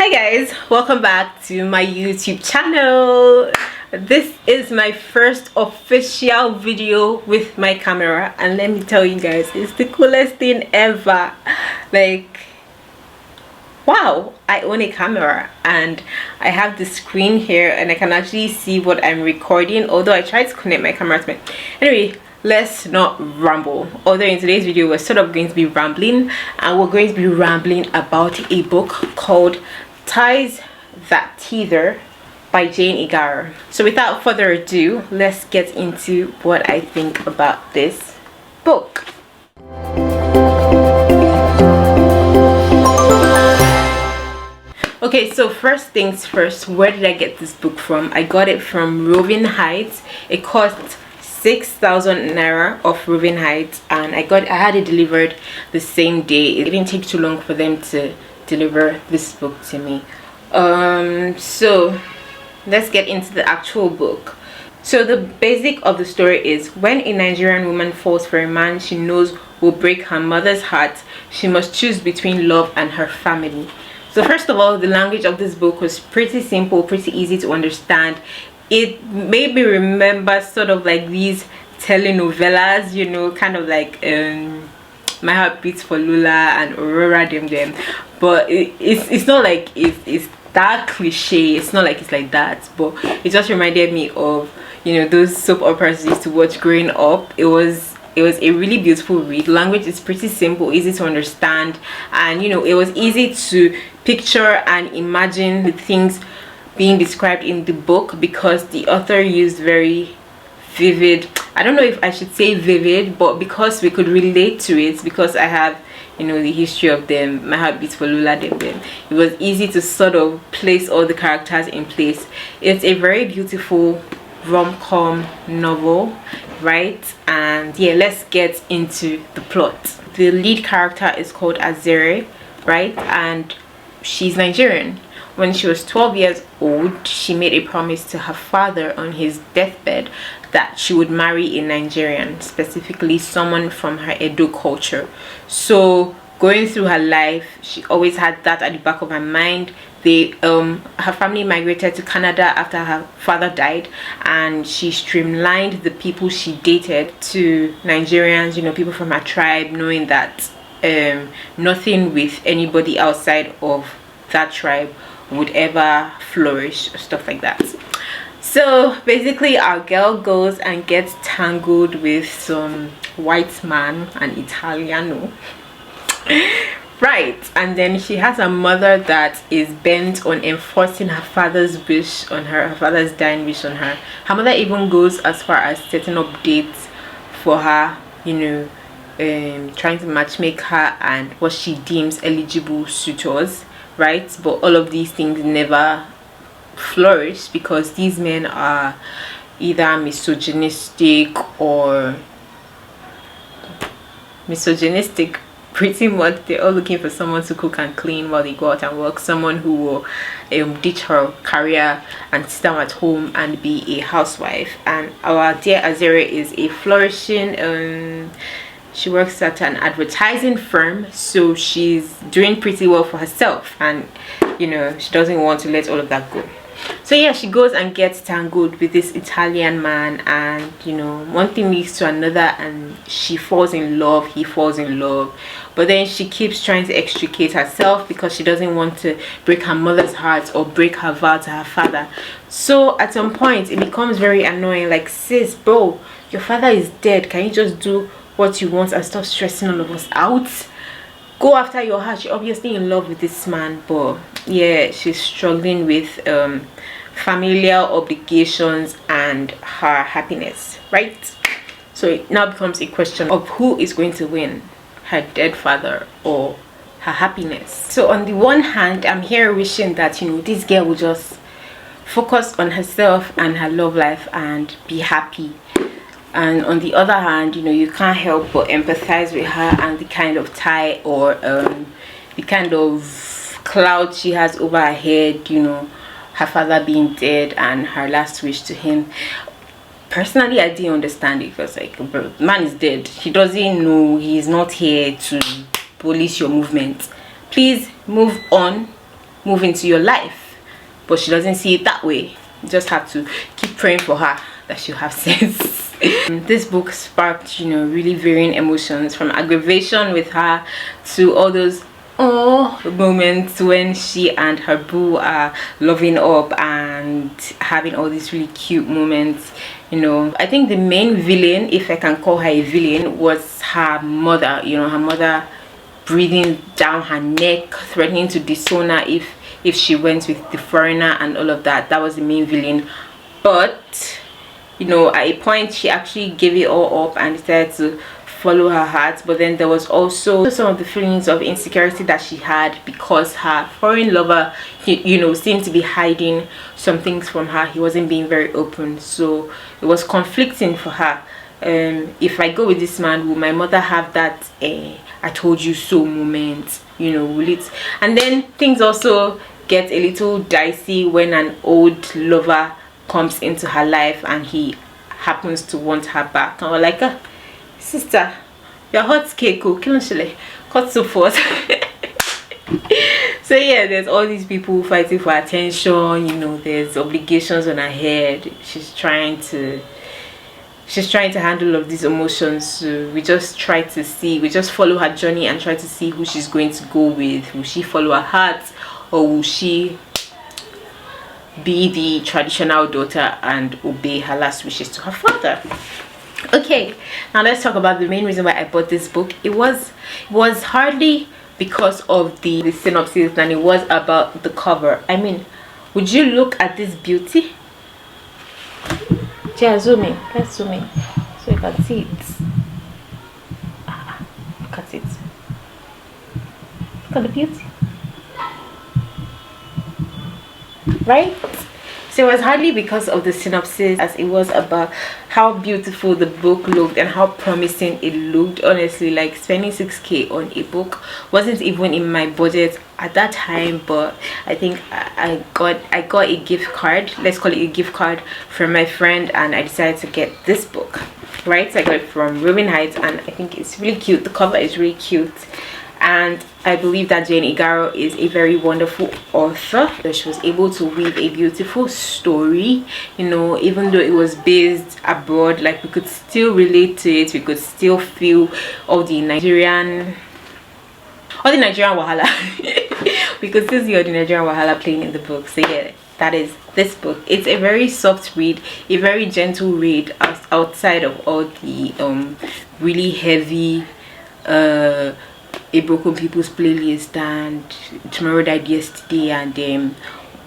Hi guys, welcome back to my YouTube channel. This is my first official video with my camera, and let me tell you guys, it's the coolest thing ever. Like, wow, I own a camera and I have the screen here and I can actually see what I'm recording, although I tried to connect my camera to me. Anyway, let's not ramble. Although in today's video we're sort of going to be rambling, and we're going to be rambling about a book called Ties That Tether by Jane Igharo. So without further ado, let's get into what I think about this book. Okay, so first things first, where did I get this book from? I got it from Roving Heights. It cost 6,000 naira of Roving Heights, and I had it delivered the same day. It didn't take too long for them to deliver this book to me. So let's get into the actual book. So the basic of the story is, when a Nigerian woman falls for a man she knows will break her mother's heart, she must choose between love and her family. So first of all, the language of this book was pretty simple, pretty easy to understand. It made me remember sort of like these telenovelas, you know, kind of like My Heart Beats for Lula and Aurora Dem, but it's not like it's that cliche. It's not like it's like that, but it just reminded me of, you know, those soap operas I used to watch growing up. It was a really beautiful read. Language is pretty simple, easy to understand, and you know, it was easy to picture and imagine the things being described in the book, because the author used very vivid, I don't know if I should say vivid, but because we could relate to it, because I have, you know, the history of them, My Heart Beats for Lula them, it was easy to sort of place all the characters in place. It's a very beautiful rom-com novel, right? And yeah, let's get into the plot. The lead character is called Azere, right? And she's Nigerian. When she was 12 years old, she made a promise to her father on his deathbed that she would marry a Nigerian, specifically someone from her Edo culture. So going through her life, she always had that at the back of her mind. Her family migrated to Canada after her father died, and she streamlined the people she dated to Nigerians, you know, people from her tribe, knowing that nothing with anybody outside of that tribe would ever flourish, stuff like that. So basically our girl goes and gets tangled with some white man, an Italiano, right? And then she has a mother that is bent on enforcing her father's wish on her, her father's dying wish on her. Her mother even goes as far as setting up dates for her, you know, trying to matchmake her and what she deems eligible suitors, right? But all of these things never flourish, because these men are either misogynistic, pretty much. They're all looking for someone to cook and clean while they go out and work, someone who will ditch her career and sit down at home and be a housewife. And our dear Azere is a flourishing she works at an advertising firm, so she's doing pretty well for herself, and you know, she doesn't want to let all of that go. So yeah, she goes and gets tangled with this Italian man, and you know, one thing leads to another, and she falls in love, he falls in love. But then she keeps trying to extricate herself because she doesn't want to break her mother's heart or break her vow to her father. So at some point it becomes very annoying, like, sis, bro, your father is dead, can you just do what you want and stop stressing all of us out? Go after your heart. She's obviously in love with this man, but yeah, she's struggling with familial obligations and her happiness, right? So it now becomes a question of who is going to win, her dead father or her happiness. So on the one hand, I'm here wishing that, you know, this girl will just focus on herself and her love life and be happy. And on the other hand, you know, you can't help but empathize with her and the kind of tie or the kind of cloud she has over her head, you know, her father being dead and her last wish to him. Personally, I didn't understand it, because like, bro, man is dead. He doesn't know, he's not here to police your movement. Please move on, move into your life, but she doesn't see it that way. You just have to keep praying for her that she'll have sense. This book sparked, you know, really varying emotions, from aggravation with her to all those moments when she and her boo are loving up and having all these really cute moments. You know, I think the main villain, if I can call her a villain, was her mother. You know, her mother breathing down her neck, threatening to disown her if she went with the foreigner and all of that. That was the main villain. But you know, at a point she actually gave it all up and decided to follow her heart. But then there was also some of the feelings of insecurity that she had because her foreign lover, you know, seemed to be hiding some things from her. He wasn't being very open, so it was conflicting for her. If I go with this man, will my mother have that I told you so moment? You know, will it? And then things also get a little dicey when an old lover comes into her life and he happens to want her back, and we're like, sister, you're hot cake, cut so forth. So yeah, there's all these people fighting for attention. You know, there's obligations on her head. She's trying to handle all of these emotions. So we just follow her journey and try to see who she's going to go with. Will she follow her heart, or will she be the traditional daughter and obey her last wishes to her father? Okay, now let's talk about the main reason why I bought this book. It was hardly because of the synopsis than it was about the cover. I mean, would you look at this beauty? Yeah, zoom in. Let's zoom in so you can see it. Look at it. Look at the beauty. Right? So it was hardly because of the synopsis as it was about how beautiful the book looked and how promising it looked. Honestly, like, spending 6k on a book wasn't even in my budget at that time, but I think I got a gift card, let's call it a gift card, from my friend, and I decided to get this book. Right, so I got it from Roving Heights, and I think it's really cute. The cover is really cute, and I believe that Jane Igharo is a very wonderful author. She was able to weave a beautiful story, you know, even though it was based abroad. Like, we could still relate to it, we could still feel all the Nigerian wahala. We could still see all the Nigerian wahala playing in the book. So yeah, that is this book. It's a very soft read, a very gentle read, outside of all the really heavy A Broken People's Playlist and Tomorrow Died Yesterday and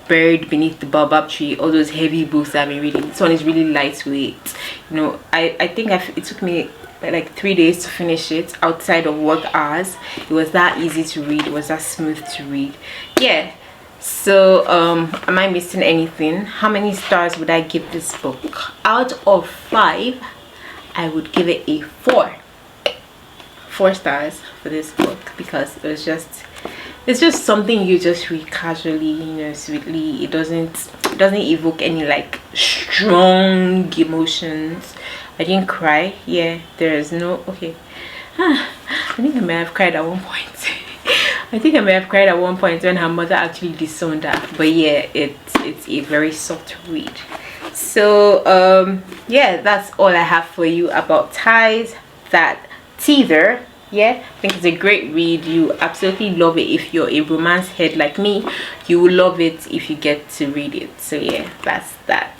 Buried Beneath the Baobab Tree. All those heavy books I've been reading. This one is really lightweight. You know, I think it took me like 3 days to finish it outside of work hours. It was that easy to read, it was that smooth to read. Yeah, so am I missing anything? How many stars would I give this book? Out of 5, I would give it a 4 stars for this book, because it's just something you just read casually, you know, sweetly. It doesn't evoke any like strong emotions. I didn't cry. Yeah, there is no I think I may have cried at one point. I think I may have cried at one point when her mother actually disowned her. But yeah, it's a very soft read. So yeah, that's all I have for you about Ties That Tether. Yeah, I think it's a great read. You absolutely love it. If you're a romance head like me, you will love it if you get to read it. So yeah, that's that.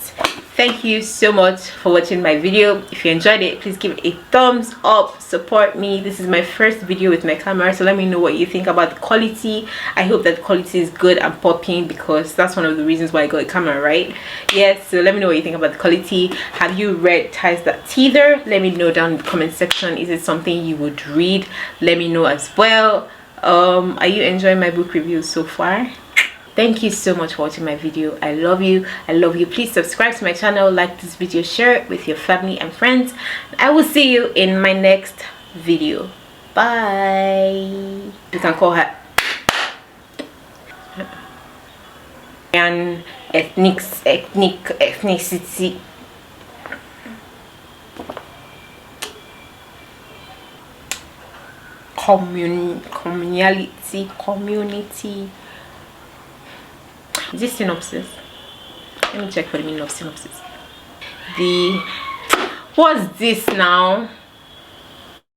Thank you so much for watching my video. If you enjoyed it, please give it a thumbs up, support me. This is my first video with my camera, so let me know what you think about the quality. I hope that the quality is good and popping, because that's one of the reasons why I got a camera, right? Yes, so let me know what you think about the quality. Have you read Ties That Tether? Let me know down in the comment section. Is it something you would read? Let me know as well. Are you enjoying my book reviews so far? Thank you so much for watching my video. I love you. Please subscribe to my channel, like this video, share it with your family and friends. I will see you in my next video. Bye. You can call her and ethnicity. Community. Is this synopsis? Let me check for the meaning of synopsis. What's this now?